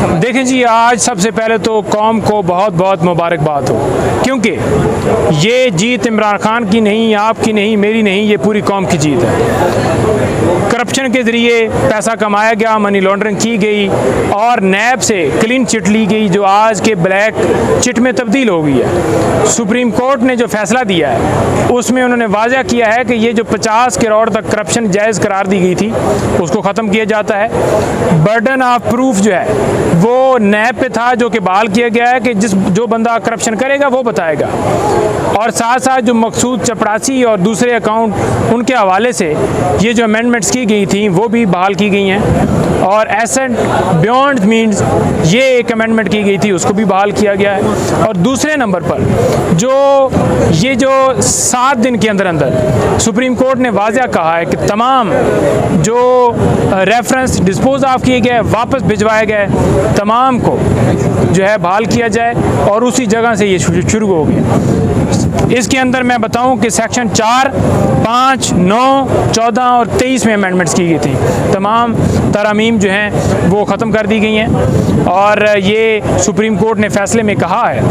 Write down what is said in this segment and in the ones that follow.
समझ? देखें जी, आज सबसे पहले तो कौम को बहुत बहुत मुबारकबाद हो, क्योंकि ये जीत इमरान खान की नहीं, आपकी नहीं, मेरी नहीं, ये पूरी कौम की जीत है। करप्शन के ज़रिए पैसा कमाया गया, मनी लॉन्ड्रिंग की गई और नैब से क्लीन चिट ली गई, जो आज के ब्लैक चिट में तब्दील हो गई है। सुप्रीम कोर्ट ने जो फैसला दिया है उसमें उन्होंने वाज़ा किया है कि ये जो 50 करोड़ तक करप्शन जायज़ करार दी गई थी उसको ख़त्म किया जाता है। बर्डन ऑफ प्रूफ जो है वो नैब पे था, जो कि बहाल किया गया है कि जो बंदा करप्शन करेगा वो बताएगा। और साथ साथ जो मकसूद चपरासी और दूसरे अकाउंट उनके हवाले से ये जो अमेंडमेंट्स की गई थी वो भी बहाल की गई हैं। और एसेट बियॉन्ड मीन्स ये एक अमेंडमेंट की गई थी, उसको भी बहाल किया गया है। और दूसरे नंबर पर जो 7 दिन के अंदर अंदर सुप्रीम कोर्ट ने वाज़ह कहा है कि तमाम जो रेफरेंस डिस्पोज ऑफ किए गए, वापस भिजवाए गए, तमाम को जो है बहाल किया जाए और उसी जगह से ये शुरू हो गया। इसके अंदर मैं बताऊं कि सेक्शन 4, 5, 9, 14 और 23 में अमेंडमेंट्स की गई थी। तमाम तरमीम जो हैं वो ख़त्म कर दी गई हैं और ये सुप्रीम कोर्ट ने फ़ैसले में कहा है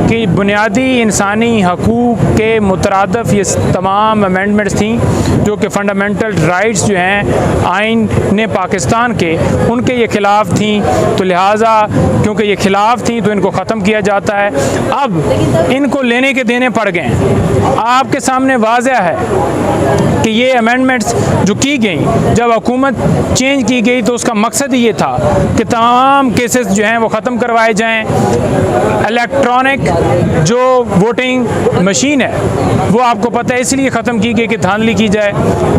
कि बुनियादी इंसानी हकूक़ के मुतरादफ़ ये तमाम अमेंडमेंट्स थी, जो कि फ़ंडामेंटल राइट्स जो हैं आइन ने पाकिस्तान के, उनके ये ख़िलाफ़ थी। तो लिहाजा क्योंकि ये ख़िलाफ़ थी तो इनको ख़त्म किया जाता है। अब इनको लेने के देने पड़ गए। आपके सामने वाज़ह है कि ये अमेंडमेंट्स जो की गई, जब हुकूमत चेंज की गई तो उसका मकसद ही ये था कि तमाम केसेस जो हैं वो ख़त्म करवाए जाएं। इलेक्ट्रॉनिक जो वोटिंग मशीन है वो आपको पता है इसलिए ख़त्म की गई कि धांधली की जाए।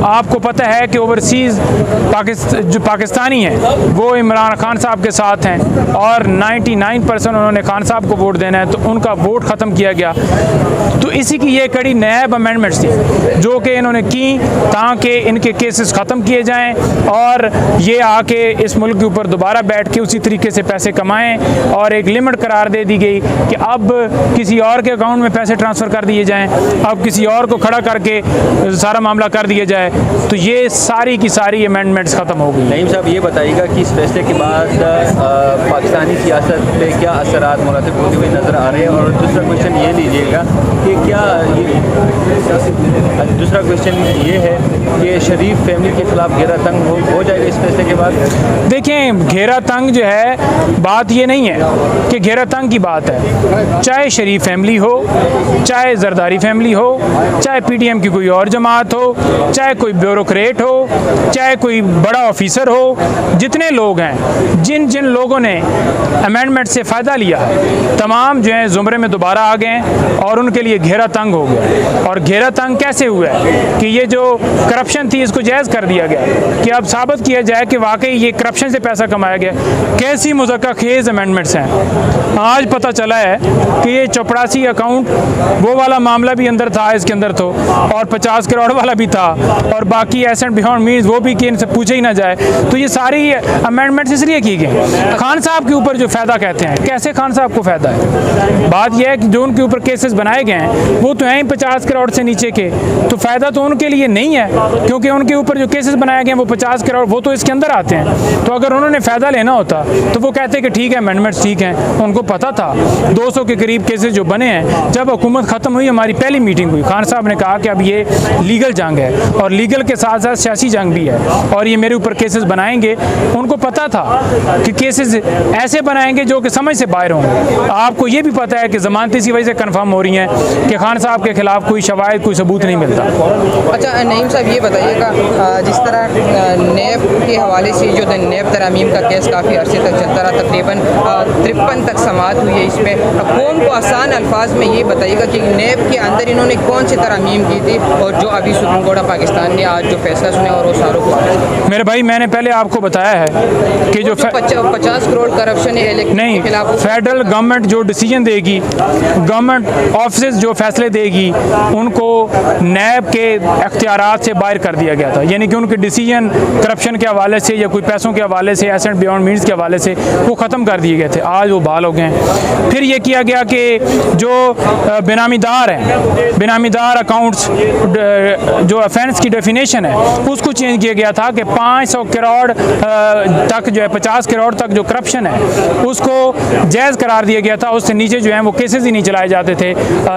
आपको पता है कि ओवरसीज़ जो पाकिस्तानी हैं वो इमरान खान साहब के साथ हैं और 99% उन्होंने खान साहब को वोट देना है, तो उनका वोट ख़त्म किया गया। तो इसी की ये कड़ी नैब अमेंडमेंट्स थी जो कि इन्होंने की ताकि इनके केसेस ख़त्म किए जाएं और ये आके इस मुल्क के ऊपर दोबारा बैठ के उसी तरीके से पैसे कमाएं। और एक लिमिट करार दे दी गई कि अब किसी और के अकाउंट में पैसे ट्रांसफ़र कर दिए जाएं, अब किसी और को खड़ा करके सारा मामला कर दिया जाए। तो ये सारी की सारी अमेंडमेंट्स ख़त्म हो गई। नईम साहब, ये बताइएगा कि इस फैसले के बाद पाकिस्तानी सियासत पे क्या असरात मुरातब होते हुए नज़र आ रहे हैं? और दूसरा क्वेश्चन ये लीजिएगा कि दूसरा क्वेश्चन ये है कि शरीफ फैमिली के खिलाफ घेरा तंग हो जाएगा इस फैसले के बाद? देखें, घेरा तंग जो है, बात ये नहीं है कि घेरा तंग की बात है। चाहे शरीफ फैमिली हो, चाहे जरदारी फैमिली हो, चाहे पीटीएम की कोई और जमात हो, चाहे कोई ब्यूरोक्रेट हो, चाहे कोई बड़ा ऑफिसर हो, जितने लोग हैं, जिन जिन लोगों ने अमेंडमेंट से फ़ायदा लिया, तमाम जो है ज़ुमरे में दोबारा आ गए और उनके लिए घेरा तंग हो गया। और घेरा तंग कैसे हुआ है कि ये जो करप्शन थी इसको जायज़ कर दिया गया कि अब साबित किया जाए कि वाकई ये करप्शन से पैसा कमाया गया। कैसी मुज़क्का खेज़ अमेंडमेंट्स हैं। आज पता चला है कि ये चपरासी अकाउंट वो वाला मामला भी अंदर था, इसके अंदर तो, और 50 करोड़ वाला भी था, और बाकी एसेट बियॉन्ड मीन्स वो भी कि इनसे पूछे ही ना जाए। तो ये सारी अमेंडमेंट्स इसलिए की गई। खान साहब के ऊपर जो फ़ायदा कहते हैं, कैसे खान साहब को फ़ायदा है? बात यह है कि जो उनके ऊपर केसेस बनाए गए हैं वो तो हैं ही 50 करोड़ से नीचे के, तो फ़ायदा तो उनके लिए नहीं है, क्योंकि उनके ऊपर जो केसेस बनाए गए हैं वो 50 करोड़ वो तो इसके अंदर आते हैं। तो अगर उन्होंने फ़ायदा लेना होता तो वो कहते कि ठीक है अमेंडमेंट्स ठीक हैं। उनको पता था 200 के करीब केसेस जो बने हैं। जब हुकूमत ख़त्म हुई, हमारी पहली मीटिंग हुई, खान साहब ने कहा कि अब ये लीगल जंग है और लीगल के साथ साथ सियासी जंग भी है और ये मेरे ऊपर केसेस बनाएंगे। उनको पता था कि केसेस ऐसे बनाएंगे जो कि समझ से बाहर होंगे। आपको ये भी पता है कि ज़मानत इसी वजह से कन्फर्म हो रही हैं कि खान साहब के खिलाफ कोई शवाहिद, कोई सबूत नहीं मिलता। अच्छा नईम साहब, ये बताइएगा जिस तरह नेब के हवाले से जो नेब तरमीम का केस काफ़ी अरसे तक चलता रहा, तकरीबन 53 तक समाअत हुई है इसमें, कौन को आसान अल्फाज में ये बताइएगा कि नेब के अंदर इन्होंने कौन सी तरमीम की थी और जो अभी सुप्रीम कोर्ट ऑफ पाकिस्तान ने आज जो फैसला सुना और वो सारों को? मेरे भाई, मैंने पहले आपको बताया है कि जो 50 करोड़ करप्शन नहीं, फेडरल गवर्नमेंट जो डिसीजन देगी, गवर्नमेंट ऑफिस जो फैसले देगी, उनको नैब के अख्तियारात से बाहर कर दिया गया था। यानी कि उनके डिसीजन करप्शन के हवाले से या कोई पैसों के हवाले से, एसेट बियॉन्ड मीन्स के हवाले से वो ख़त्म कर दिए गए थे। आज वो बहाल हो गए हैं। फिर ये किया गया कि जो बेनामीदार हैं, बेनामीदार अकाउंट्स जो ऑफेंस की डेफिनेशन है उसको चेंज किया गया था कि 500 करोड़ तक जो है 50 करोड़ तक जो करप्शन करप्शन है उसको जायज़ करार दिया गया था, उससे नीचे जो है वो केसेस ही नहीं चलाए जाते थे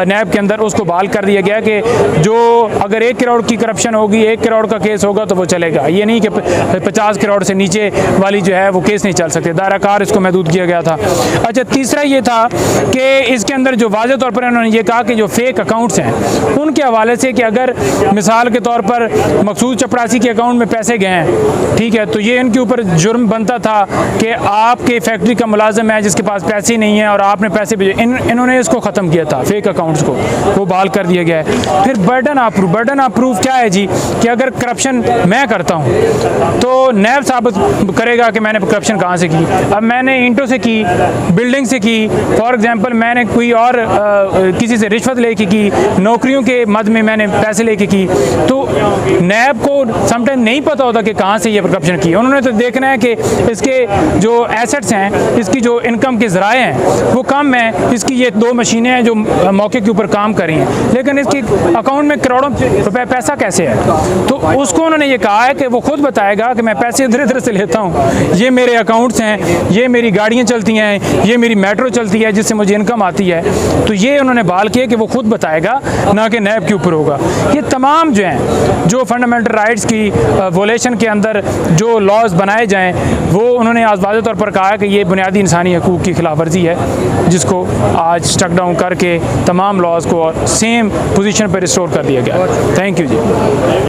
नैब के अंदर, उसको बहाल कर दिया गया कि जो अगर 1 करोड़ की करप्शन होगी, 1 करोड़ का केस होगा तो वो चलेगा, ये नहीं कि 50 करोड़ से नीचे वाली जो है वो केस नहीं चल सकते, दायरा कार इसको महदूद किया गया था। अच्छा, तीसरा ये था कि इसके अंदर जो वाज़ेह तौर पर उन्होंने ये कहा कि जो फेक अकाउंट्स हैं उनके हवाले से कि अगर मिसाल के तौर पर मकसूद चपरासी के अकाउंट में पैसे गए हैं, ठीक है, तो ये इनके ऊपर जुर्म बनता था कि आपके फैक्ट्री का मुलाजिम है जिसके पास पैसे नहीं है और आपने पैसे भेजे, इन्होंने इसको ख़त्म किया था, फेक अकाउंट्स को वो बहाल कर दिया गया है। फिर बर्डन ऑफ प्रूफ क्या है जी, कि अगर करप्शन मैं करता हूँ तो नैब साबित करेगा कि मैंने करप्शन कहाँ से की। अब मैंने ईंटों से की, बिल्डिंग से की, फॉर एग्जांपल मैंने कोई और किसी से रिश्वत लेके की, नौकरियों के मद में मैंने पैसे लेके की, तो नैब को समटाइम नहीं पता होता कि कहाँ से ये करप्शन की। उन्होंने तो देखना है कि इसके जो एसेट्स हैं, इसकी जो इनकम के ज़राए हैं वो कम है, इसकी ये 2 मशीनें हैं जो मौके के ऊपर काम कर रही हैं, लेकिन इसके अकाउंट में करोड़ों रुपए पैसा कैसे है, तो उसको उन्होंने ये कहा है कि वो खुद बताएगा कि मैं पैसे इधर इधर से लेता हूँ, ये मेरे अकाउंट्स हैं, ये मेरी गाड़ियाँ चलती हैं, ये मेरी मेट्रो चलती है जिससे मुझे इनकम आती है, तो ये उन्होंने बहाल किया कि वो खुद बताएगा, ना कि नैब के ऊपर होगा। ये तमाम जो हैं जो फंडामेंटल राइट्स की वोलेशन के अंदर जो लॉज बनाए जाएँ वो उन्होंने आज वाज़ेह तौर पर कहा है कि ये बुनियादी इंसानी हकूक़ की खिलाफ वर्जी है, जिसको आज स्टक डाउन करके तमाम लॉज को सेम पोजीशन पर रिस्टोर कर दिया गया। Thank you ji.